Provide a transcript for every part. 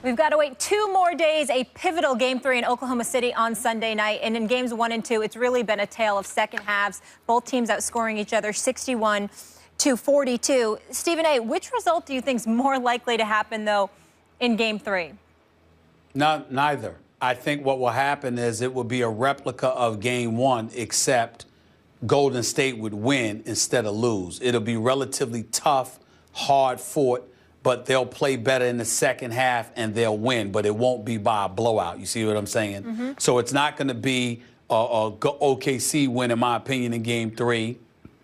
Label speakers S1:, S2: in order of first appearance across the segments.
S1: We've got to wait 2 more days, a pivotal Game 3 in Oklahoma City on Sunday night. And in Games 1 and 2, it's really been a tale of second halves. Both teams outscoring each other 61-42. Stephen A., which result do you think is more likely to happen, though, in Game 3?
S2: Neither. I think what will happen is it will be a replica of Game 1, except Golden State would win instead of lose. It'll be relatively tough, hard fought, but they'll play better in the second half and they'll win, but it won't be by a blowout. You see what I'm saying? Mm-hmm. So it's not going to be a OKC win, in my opinion, in Game 3.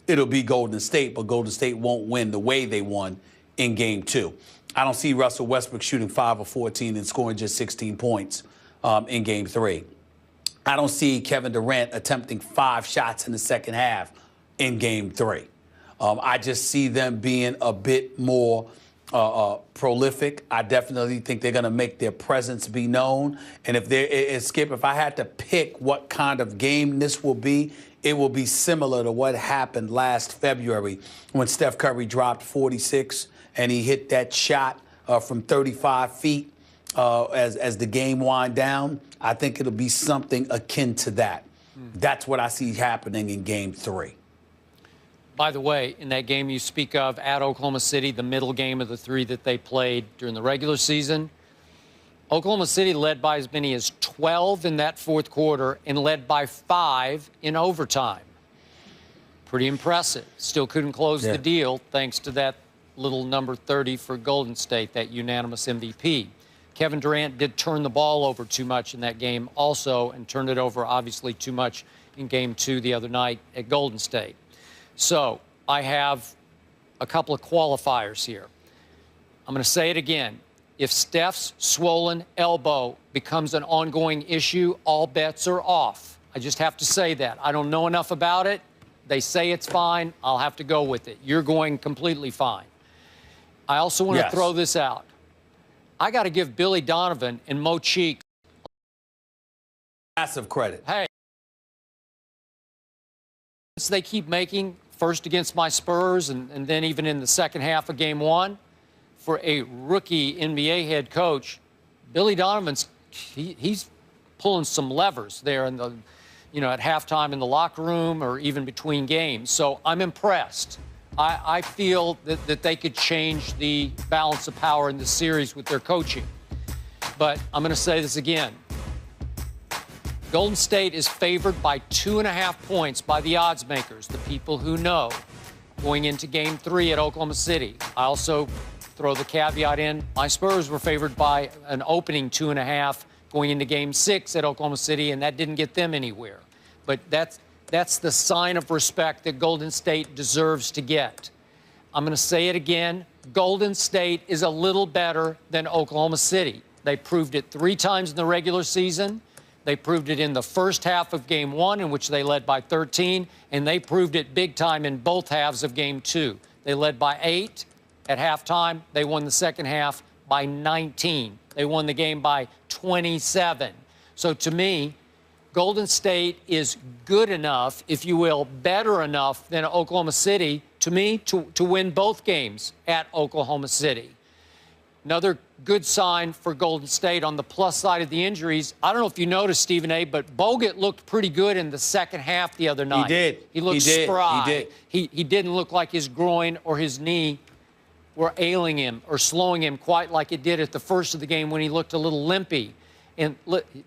S2: It'll be Golden State, but Golden State won't win the way they won in Game 2. I don't see Russell Westbrook shooting 5 of 14 and scoring just 16 points in Game 3. I don't see Kevin Durant attempting 5 shots in the second half in Game 3. I just see them being a bit more prolific. I definitely think they're going to make their presence be known. And Skip, if I had to pick what kind of game this will be, it will be similar to what happened last February when Steph Curry dropped 46 and he hit that shot from 35 feet as the game wind down. I think it'll be something akin to that. That's what I see happening in Game 3.
S3: By the way, in that game you speak of at Oklahoma City, the middle game of the 3 that they played during the regular season, Oklahoma City led by as many as 12 in that fourth quarter and led by 5 in overtime. Pretty impressive. Still couldn't close the deal thanks to that little number 30 for Golden State, that unanimous MVP. Kevin Durant did turn the ball over too much in that game also, and turned it over obviously too much in Game 2 the other night at Golden State. So I have a couple of qualifiers here. I'm going to say it again. If Steph's swollen elbow becomes an ongoing issue, all bets are off. I just have to say that. I don't know enough about it. They say it's fine. I'll have to go with it. You're going completely fine. I also want to throw this out. I got to give Billy Donovan and Mo Cheeks
S2: massive credit.
S3: Hey, they keep making, first against my Spurs and then even in the second half of Game 1, for a rookie NBA head coach, Billy Donovan's he's pulling some levers there in the, at halftime in the locker room or even between games. So I'm impressed. I feel that they could change the balance of power in the series with their coaching. But I'm going to say this again. Golden State is favored by 2.5 points by the odds makers, the people who know, going into Game 3 at Oklahoma City. I also throw the caveat in, my Spurs were favored by an opening 2.5 going into Game 6 at Oklahoma City, and that didn't get them anywhere. But that's the sign of respect that Golden State deserves to get. I'm going to say it again. Golden State is a little better than Oklahoma City. They proved it 3 times in the regular season. They proved it in the first half of Game 1, in which they led by 13, and they proved it big time in both halves of Game 2. They led by 8 at halftime. They won the second half by 19. They won the game by 27. So to me, Golden State is good enough, if you will, better enough than Oklahoma City, to me, to win both games at Oklahoma City. Another good sign for Golden State on the plus side of the injuries. I don't know if you noticed, Stephen A., but Bogut looked pretty good in the second half the other night.
S2: He did.
S3: He looked spry.
S2: He did.
S3: He didn't look like his groin or his knee were ailing him or slowing him quite like it did at the first of the game when he looked a little limpy. And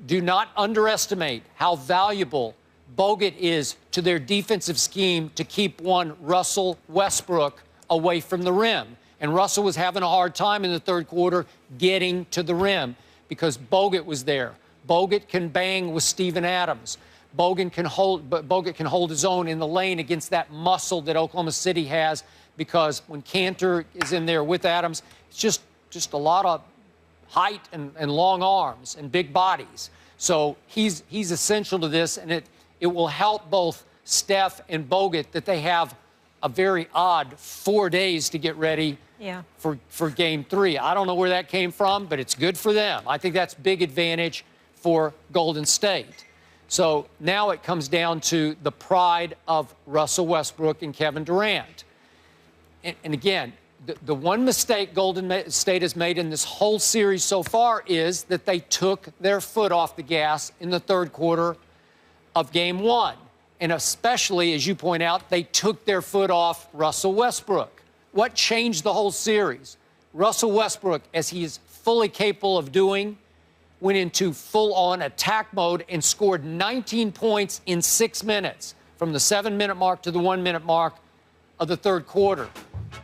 S3: do not underestimate how valuable Bogut is to their defensive scheme to keep one Russell Westbrook away from the rim. And Russell was having a hard time in the third quarter getting to the rim because Bogut was there. Bogut can bang with Steven Adams. Bogut can hold his own in the lane against that muscle that Oklahoma City has, because when Cantor is in there with Adams, it's just a lot of height and long arms and big bodies. So he's essential to this, and it will help both Steph and Bogut that they have a very odd 4 days to get ready for Game 3. I don't know where that came from, but it's good for them. I think that's big advantage for Golden State. So now it comes down to the pride of Russell Westbrook and Kevin Durant. And again, The one mistake Golden State has made in this whole series so far is that they took their foot off the gas in the third quarter of Game 1. And especially, as you point out, they took their foot off Russell Westbrook. What changed the whole series? Russell Westbrook, as he is fully capable of doing, went into full-on attack mode and scored 19 points in 6 minutes, from the 7-minute mark to the 1-minute mark of the third quarter.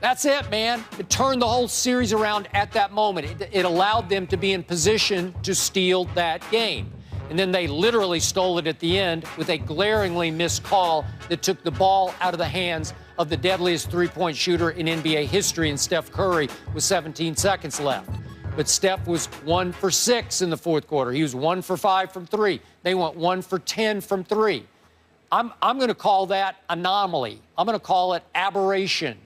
S3: That's it, man. It turned the whole series around at that moment. It allowed them to be in position to steal that game. And then they literally stole it at the end with a glaringly missed call that took the ball out of the hands of the deadliest three-point shooter in NBA history, in Steph Curry, with 17 seconds left. But Steph was 1 for 6 in the fourth quarter. He was 1 for 5 from 3. They went 1 for 10 from 3. I'm going to call that anomaly. I'm going to call it aberration.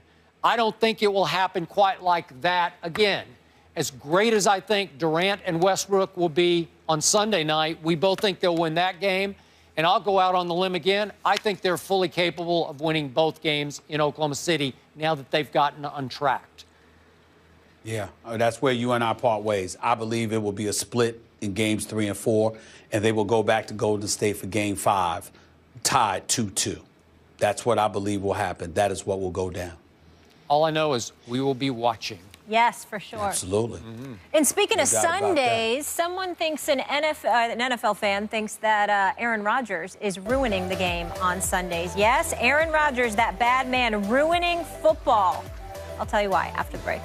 S3: I don't think it will happen quite like that again. As great as I think Durant and Westbrook will be on Sunday night, we both think they'll win that game. And I'll go out on the limb again. I think they're fully capable of winning both games in Oklahoma City now that they've gotten untracked.
S2: Yeah, that's where you and I part ways. I believe it will be a split in games 3 and 4, and they will go back to Golden State for game 5, tied 2-2. That's what I believe will happen. That is what will go down.
S3: All I know is we will be watching.
S1: Yes, for sure.
S2: Absolutely.
S1: Mm-hmm. And speaking of Sundays, someone thinks an NFL fan thinks that Aaron Rodgers is ruining the game on Sundays. Yes, Aaron Rodgers, that bad man, ruining football. I'll tell you why after the break.